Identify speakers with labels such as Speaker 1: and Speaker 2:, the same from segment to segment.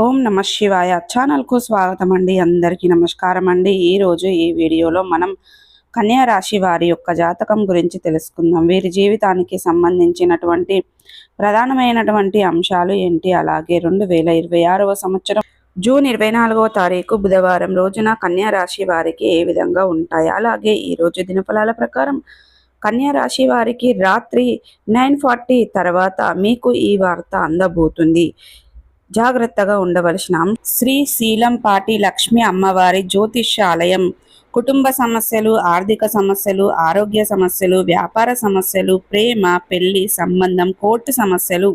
Speaker 1: ఓం నమ శివాయ ఛానల్కు స్వాగతం అండి. అందరికీ నమస్కారం అండి. ఈరోజు ఈ వీడియోలో మనం కన్యా రాశి వారి యొక్క జాతకం గురించి తెలుసుకుందాం. వీరి జీవితానికి సంబంధించినటువంటి ప్రధానమైనటువంటి అంశాలు ఏంటి, అలాగే 2026వ సంవత్సరం జూన్ 24వ తారీఖు బుధవారం రోజున కన్యా రాశి వారికి ఏ విధంగా ఉంటాయి, అలాగే ఈరోజు దినఫలాల ప్రకారం కన్యా రాశి వారికి రాత్రి 9:40 తర్వాత మీకు ఈ వార్త అందబోతుంది. జాగ్రత్తగా ఉండవలసిన శ్రీ శీలంపాటి లక్ష్మి అమ్మవారి జ్యోతిష్యాలయం కుటుంబ సమస్యలు, ఆర్థిక సమస్యలు, ఆరోగ్య సమస్యలు, వ్యాపార సమస్యలు, ప్రేమ, పెళ్లి సంబంధం, కోర్టు సమస్యలు,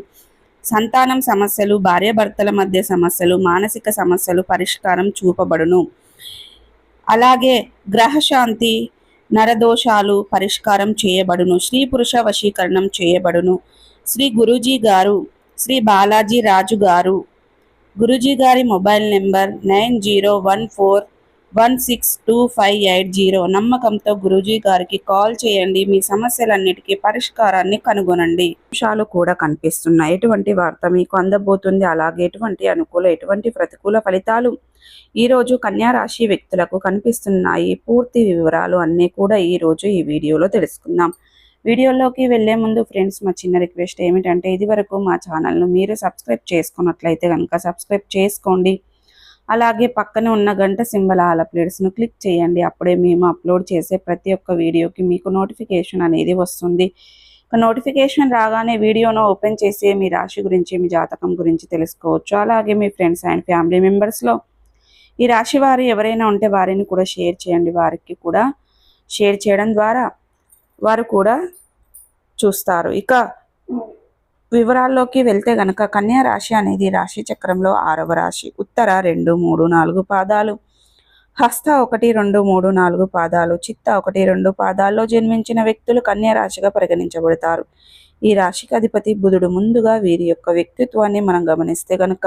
Speaker 1: సంతానం సమస్యలు, భార్యాభర్తల మధ్య సమస్యలు, మానసిక సమస్యలు పరిష్కారం చూపబడును. అలాగే గ్రహశాంతి, నరదోషాలు పరిష్కారం చేయబడును. స్త్రీ పురుష వశీకరణం చేయబడును. శ్రీ గురూజీ గారు, శ్రీ బాలాజీ రాజు గారు, గురూజీ గారి మొబైల్ నెంబర్ 9014162580. నమ్మకంతో గురూజీ గారికి కాల్ చేయండి. మీ సమస్యలన్నిటికీ పరిష్కారాన్ని కనుగొనండి. అంశాలు కూడా కనిపిస్తున్నాయి. ఎటువంటి వార్త మీకు అందబోతుంది, అలాగే ఎటువంటి అనుకూల, ఎటువంటి ప్రతికూల ఫలితాలు ఈరోజు కన్యా రాశి వ్యక్తులకు కనిపిస్తున్నాయి. పూర్తి వివరాలు అన్నీ కూడా ఈరోజు ఈ వీడియోలో తెలుసుకుందాం. వీడియోలోకి వెళ్లే ముందు ఫ్రెండ్స్, మా చిన్న రిక్వెస్ట్ ఏమిటంటే, ఇది వరకు మా ఛానల్ను మీరు సబ్స్క్రైబ్ చేసుకున్నట్లయితే కనుక సబ్స్క్రైబ్ చేసుకోండి. అలాగే పక్కనే ఉన్న గంట సింబల్ ఆల్ అప్డేట్స్ను క్లిక్ చేయండి. అప్పుడే మేము అప్లోడ్ చేసే ప్రతి ఒక్క వీడియోకి మీకు నోటిఫికేషన్ అనేది వస్తుంది. నోటిఫికేషన్ రాగానే వీడియోను ఓపెన్ చేసి మీ రాశి గురించి, మీ జాతకం గురించి తెలుసుకోవచ్చు. అలాగే మీ ఫ్రెండ్స్ అండ్ ఫ్యామిలీ మెంబర్స్లో ఈ రాశి వారు ఎవరైనా ఉంటే వారిని కూడా షేర్ చేయండి. వారికి కూడా షేర్ చేయడం ద్వారా వారు కూడా చూస్తారు. ఇక వివరాల్లోకి వెళ్తే గనక కన్యా రాశి అనేది రాశి చక్రంలో 6వ రాశి. ఉత్తర 2, 3, 4 పాదాలు, హస్త 1, 2, 3, 4 పాదాలు, చిత్త 1, 2 పాదాల్లో జన్మించిన వ్యక్తులు కన్యా రాశిగా పరిగణించబడతారు. ఈ రాశికి అధిపతి బుధుడు. ముందుగా వీరి యొక్క వ్యక్తిత్వాన్ని మనం గమనిస్తే గనక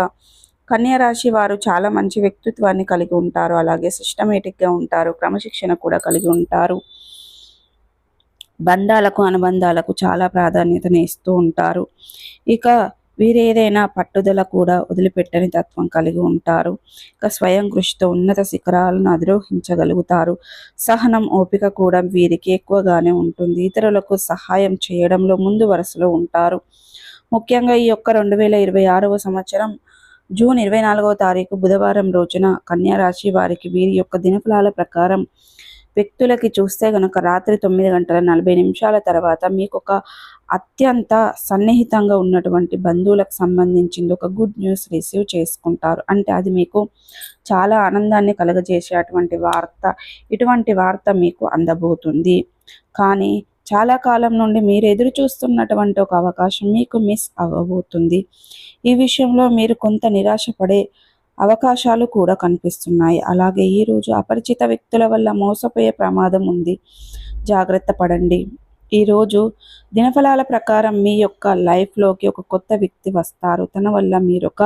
Speaker 1: కన్యా రాశి వారు చాలా మంచి వ్యక్తిత్వాన్ని కలిగి ఉంటారు. అలాగే సిస్టమేటిక్గా ఉంటారు. క్రమశిక్షణ కూడా కలిగి ఉంటారు. బంధాలకు, అనుబంధాలకు చాలా ప్రాధాన్యతని ఇస్తూ ఉంటారు. ఇక వీరేదైనా పట్టుదల కూడా వదిలిపెట్టని తత్వం కలిగి ఉంటారు. ఇక స్వయం కృషితో ఉన్నత శిఖరాలను అధిరోహించగలుగుతారు. సహనం, ఓపిక కూడా వీరికి ఎక్కువగానే ఉంటుంది. ఇతరులకు సహాయం చేయడంలో ముందు వరుసలో ఉంటారు. ముఖ్యంగా ఈ యొక్క 2026వ సంవత్సరం జూన్ 24వ తారీఖు బుధవారం రోజున కన్యా రాశి వారికి వీరి యొక్క దినఫలాల ప్రకారం వ్యక్తులకి చూస్తే గనక రాత్రి 9:40 తర్వాత మీకు ఒక అత్యంత సన్నిహితంగా ఉన్నటువంటి బంధువులకు సంబంధించింది ఒక గుడ్ న్యూస్ రిసీవ్ చేసుకుంటారు. అంటే అది మీకు చాలా ఆనందాన్ని కలుగజేసేటువంటి వార్త. ఇటువంటి వార్త మీకు అందబోతుంది. కానీ చాలా కాలం నుండి మీరు ఎదురు చూస్తున్నటువంటి ఒక అవకాశం మీకు మిస్ అవ్వబోతుంది. ఈ విషయంలో మీరు కొంత నిరాశపడే అవకాశాలు కూడా కనిపిస్తున్నాయి. అలాగే ఈరోజు అపరిచిత వ్యక్తుల వల్ల మోసపోయే ప్రమాదం ఉంది. జాగ్రత్త పడండి. ఈరోజు దినఫలాల ప్రకారం మీ యొక్క లైఫ్లోకి ఒక కొత్త వ్యక్తి వస్తారు. తన వల్ల మీరు ఒక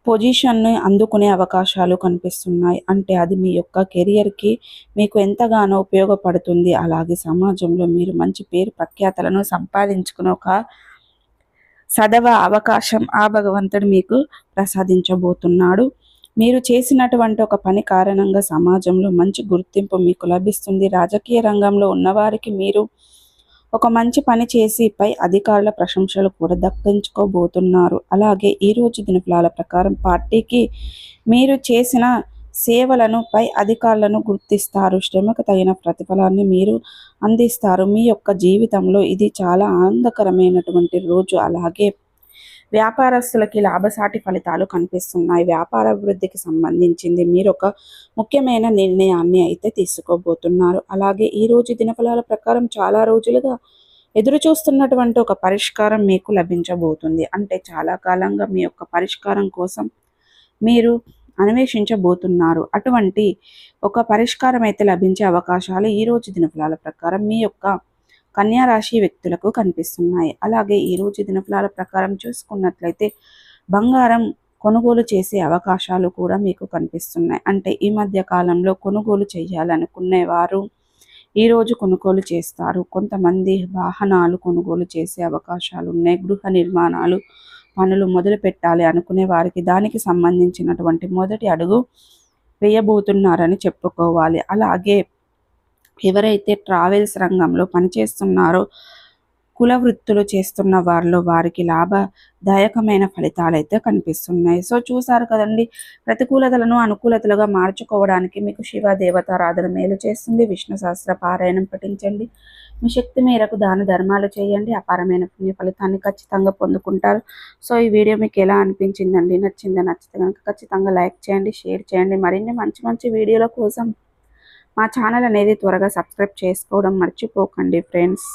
Speaker 1: పొజిషన్ని అందుకునే అవకాశాలు కనిపిస్తున్నాయి. అంటే అది మీ యొక్క కెరియర్కి మీకు ఎంతగానో ఉపయోగపడుతుంది. అలాగే సమాజంలో మీరు మంచి పేరు ప్రఖ్యాతలను సంపాదించుకునే ఒక సదవ అవకాశం ఆ భగవంతుడు మీకు ప్రసాదించబోతున్నాడు. మీరు చేసినటువంటి ఒక పని కారణంగా సమాజంలో మంచి గుర్తింపు మీకు లభిస్తుంది. రాజకీయ రంగంలో ఉన్నవారికి మీరు ఒక మంచి పని చేసి పై అధికారుల ప్రశంసలు కూడా దక్కించుకోబోతున్నారు. అలాగే ఈరోజు దినఫలాల ప్రకారం పార్టీకి మీరు చేసిన సేవలను పై అధికారులను గుర్తిస్తారు. శ్రమకు తగిన ప్రతిఫలాన్ని మీరు అందిస్తారు. మీ యొక్క జీవితంలో ఇది చాలా ఆనందకరమైనటువంటి రోజు. అలాగే వ్యాపారస్తులకి లాభసాటి ఫలితాలు కనిపిస్తున్నాయి. వ్యాపార అభివృద్ధికి సంబంధించింది మీరు ఒక ముఖ్యమైన నిర్ణయాన్ని అయితే తీసుకోబోతున్నారు. అలాగే ఈరోజు దినఫలాల ప్రకారం చాలా రోజులుగా ఎదురు చూస్తున్నటువంటి ఒక పరిష్కారం మీకు లభించబోతుంది. అంటే చాలా కాలంగా మీ యొక్క పరిష్కారం కోసం మీరు అన్వేషించబోతున్నారు. అటువంటి ఒక పరిష్కారం అయితే లభించే అవకాశాలు ఈరోజు దినఫలాల ప్రకారం మీ యొక్క కన్యా రాశి వ్యక్తులకు కనిపిస్తున్నాయి. అలాగే ఈరోజు దినఫలాల ప్రకారం చూసుకున్నట్లయితే బంగారం కొనుగోలు చేసే అవకాశాలు కూడా మీకు కనిపిస్తున్నాయి. అంటే ఈ మధ్య కాలంలో కొనుగోలు చేయాలనుకునేవారు ఈరోజు కొనుగోలు చేస్తారు. కొంతమంది వాహనాలు కొనుగోలు చేసే అవకాశాలు ఉన్నాయి. గృహ నిర్మాణాలు పనులు మొదలు పెట్టాలి అనుకునే వారికి దానికి సంబంధించినటువంటి మొదటి అడుగు వేయబోతున్నారని చెప్పుకోవాలి. అలాగే ఎవరైతే ట్రావెల్స్ రంగంలో పనిచేస్తున్నారో, కుల వృత్తులు చేస్తున్న వారిలో వారికి లాభదాయకమైన ఫలితాలైతే కనిపిస్తున్నాయి. సో చూసారు కదండి, ప్రతికూలతలను అనుకూలతలుగా మార్చుకోవడానికి మీకు శివ దేవతారాధన మేలు చేస్తుంది. విష్ణు సహస్ర పారాయణం పఠించండి. మీ శక్తి మేరకు దాన ధర్మాలు చేయండి. అపారమైన పుణ్య ఫలితాన్ని ఖచ్చితంగా పొందుకుంటారు. సో ఈ వీడియో మీకు ఎలా అనిపించిందండి? నచ్చిందా? నచ్చితే కనుక ఖచ్చితంగా లైక్ చేయండి, షేర్ చేయండి. మరిన్ని మంచి మంచి వీడియోల కోసం మా ఛానల్ అనేది త్వరగా సబ్స్క్రైబ్ చేసుకోవడం మర్చిపోకండి ఫ్రెండ్స్.